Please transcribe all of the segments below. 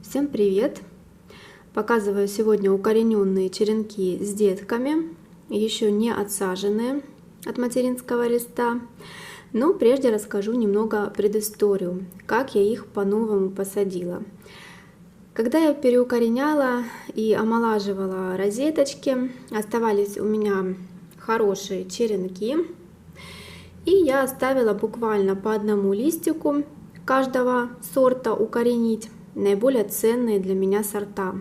Всем привет! Показываю сегодня укорененные черенки с детками, еще не отсаженные от материнского листа. Но прежде расскажу немного предысторию, как я их по-новому посадила. Когда я переукореняла и омолаживала розеточки, оставались у меня хорошие черенки, и я оставила буквально по одному листику каждого сорта укоренить, наиболее ценные для меня сорта.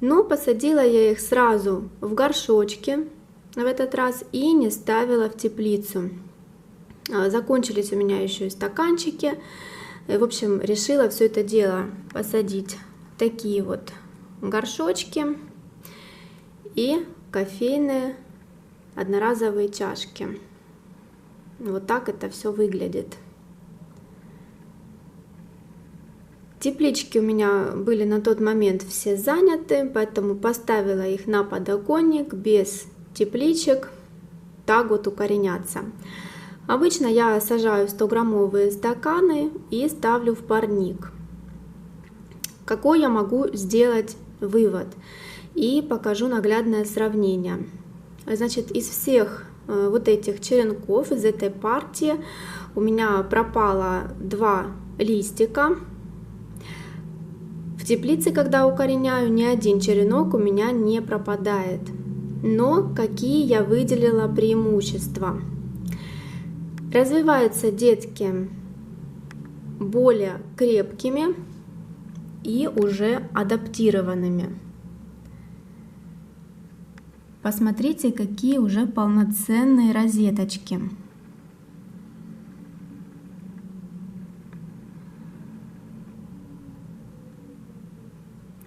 Но посадила я их сразу в горшочки в этот раз и не ставила в теплицу. Закончились у меня еще и стаканчики. В общем, решила все это дело посадить в такие вот горшочки и кофейные одноразовые чашки. Вот так это все выглядит. Теплички у меня были на тот момент все заняты, поэтому поставила их на подоконник без тепличек, так вот укореняться. Обычно я сажаю 100-граммовые стаканы и ставлю в парник. Какой я могу сделать вывод? И покажу наглядное сравнение. Значит, из всех вот этих черенков, из этой партии у меня пропало 2 листика. В теплице, когда укореняю, ни один черенок у меня не пропадает. Но какие я выделила преимущества? Развиваются детки более крепкими и уже адаптированными. Посмотрите, какие уже полноценные розеточки.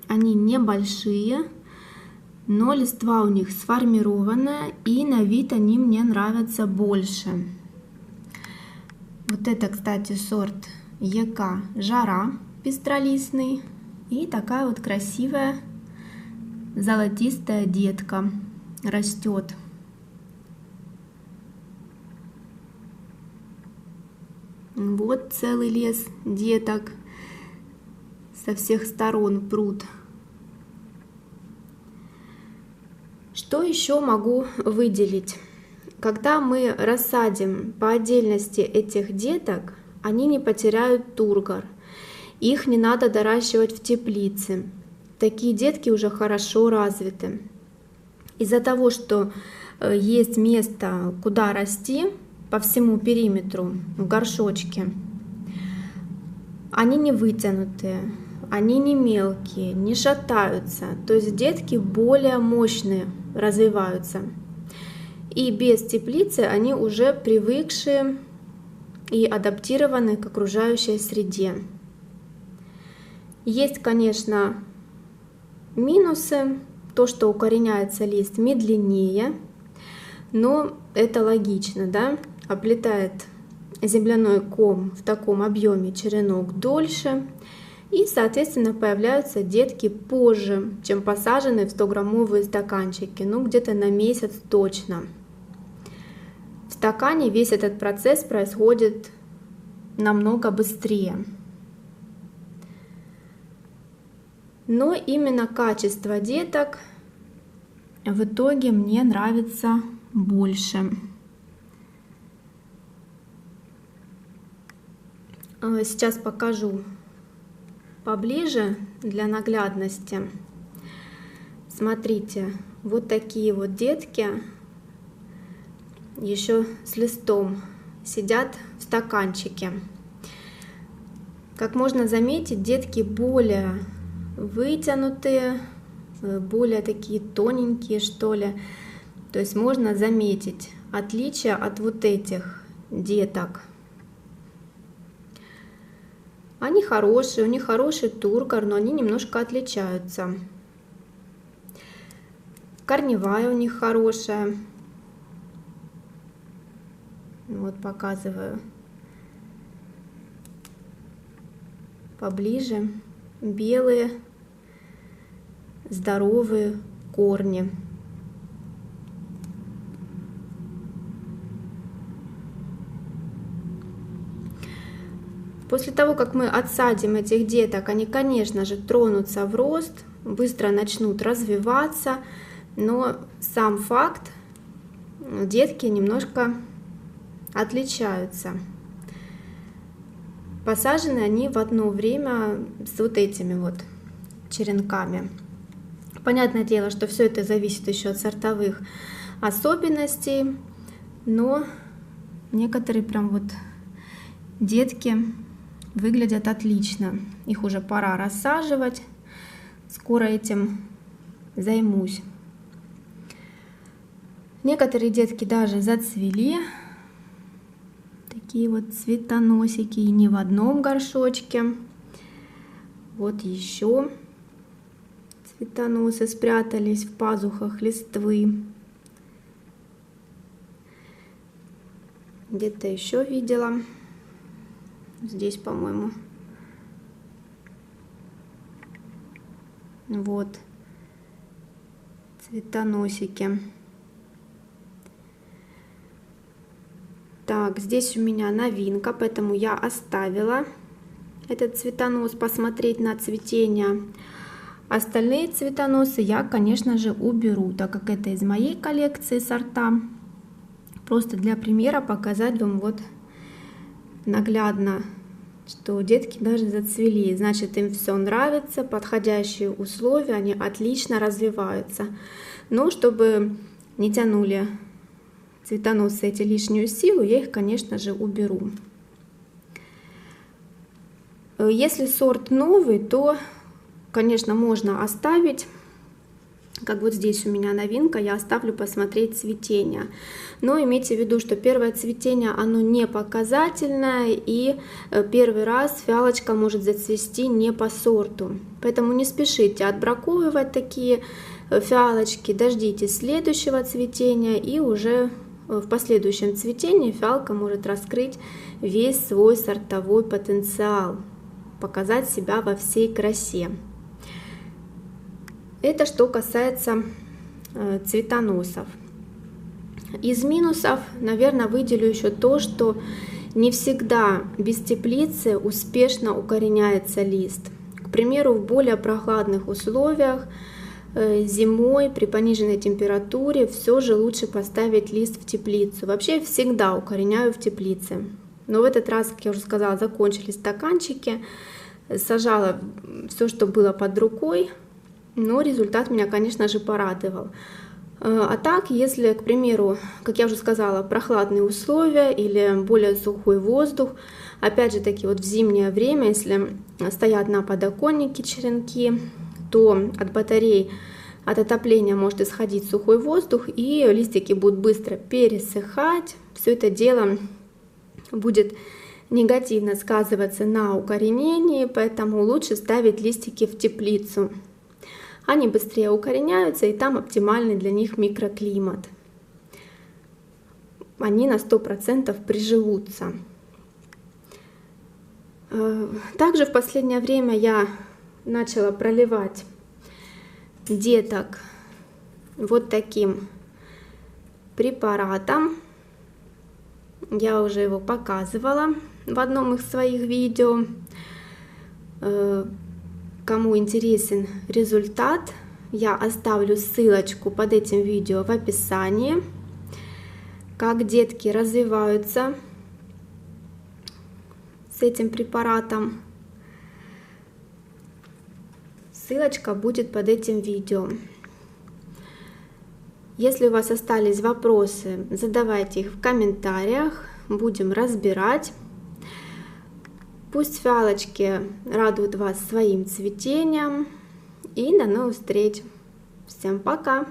Они небольшие, но листва у них сформированная, и на вид они мне нравятся больше. Вот это, кстати, сорт ЕК Жара пестролистный, и такая вот красивая золотистая детка растет. Вот целый лес деток со всех сторон прут. Что еще могу выделить? Когда мы рассадим по отдельности этих деток, они не потеряют тургор. Их не надо доращивать в теплице. Такие детки уже хорошо развиты. Из-за того, что есть место, куда расти по всему периметру в горшочке, они не вытянутые, они не мелкие, не шатаются. То есть детки более мощные развиваются. И без теплицы они уже привыкшие и адаптированы к окружающей среде. Есть, конечно, минусы. То, что укореняется лист медленнее, но это логично, да? Оплетает земляной ком в таком объеме черенок дольше, и, соответственно, появляются детки позже, чем посаженные в 100-граммовые стаканчики, ну где-то на месяц точно. В стакане весь этот процесс происходит намного быстрее. Но именно качество деток в итоге мне нравится больше. Сейчас покажу поближе для наглядности. Смотрите, вот такие вот детки еще с листом сидят в стаканчике. Как можно заметить, детки более вытянутые, более такие тоненькие, что ли. То есть можно заметить отличие от вот этих деток. Они хорошие, у них хороший тургор, но они немножко отличаются. Корневая у них хорошая. Вот показываю поближе. Белые, здоровые корни. После того, как мы отсадим этих деток, они, конечно же, тронутся в рост, быстро начнут развиваться, но сам факт, детки немножко отличаются. Посажены они в одно время с вот этими вот черенками. Понятное дело, что все это зависит еще от сортовых особенностей, но некоторые прям вот детки выглядят отлично. Их уже пора рассаживать. Скоро этим займусь. Некоторые детки даже зацвели. Такие вот цветоносики, и не в одном горшочке. Вот еще цветоносы спрятались в пазухах листвы. Где-то еще видела. Здесь, по-моему. Вот цветоносики. Так, здесь у меня новинка, поэтому я оставила этот цветонос посмотреть на цветение. Остальные цветоносы я, конечно же, уберу, так как это из моей коллекции сорта. Просто для примера показать вам вот наглядно, что детки даже зацвели. Значит, им все нравится, подходящие условия, они отлично развиваются. Но чтобы не тянули цветоносы эти лишнюю силу, я их, конечно же, уберу. Если сорт новый, то, конечно, можно оставить. Как вот здесь у меня новинка, я оставлю посмотреть цветение. Но имейте в виду, что первое цветение, оно не показательное, и первый раз фиалочка может зацвести не по сорту. Поэтому не спешите отбраковывать такие фиалочки, дождитесь следующего цветения, и уже в последующем цветении фиалка может раскрыть весь свой сортовой потенциал, показать себя во всей красе. Это что касается цветоносов. Из минусов, наверное, выделю еще то, что не всегда без теплицы успешно укореняется лист. К примеру, в более прохладных условиях, зимой при пониженной температуре, все же лучше поставить лист в теплицу. Вообще я всегда укореняю в теплице. Но в этот раз, как я уже сказала, закончились стаканчики. Сажала все, что было под рукой. Но результат меня, конечно же, порадовал. А так, если, к примеру, как я уже сказала, прохладные условия или более сухой воздух, опять же таки вот в зимнее время, если стоят на подоконнике черенки, то от батарей, от отопления может исходить сухой воздух, и листики будут быстро пересыхать. Все это дело будет негативно сказываться на укоренении, поэтому лучше ставить листики в теплицу. Они быстрее укореняются, и там оптимальный для них микроклимат. Они на 100% приживутся. Также в последнее время я начала проливать деток вот таким препаратом. Я уже его показывала в одном из своих видео. Кому интересен результат, я оставлю ссылочку под этим видео в описании. Как детки развиваются с этим препаратом. Ссылочка будет под этим видео. Если у вас остались вопросы, задавайте их в комментариях, будем разбирать. Пусть фиалочки радуют вас своим цветением. И до новых встреч. Всем пока!